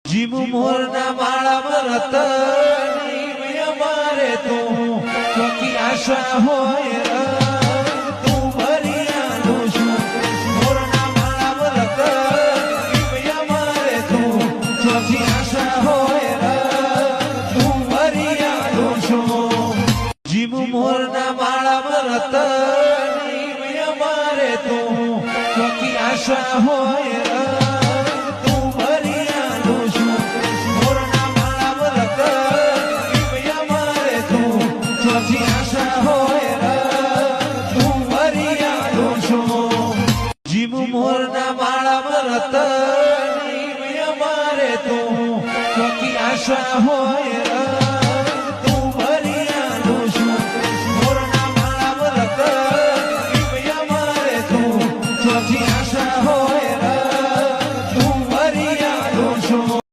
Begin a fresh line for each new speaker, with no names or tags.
gym મોરના માળામાં રતની અમારે તું ચોકી આશા હોય તું ભરિયાનું છું મોરના માળામાં રતની અમારે તું ચોકી આશા હોય તું ભરિયાનું છું જીમ મોરના માળામાં રતની અમારે તું ચોકી આશા હોય જીમ મોરના માળામાં રતની અમારે તું ચોકી આશા હોય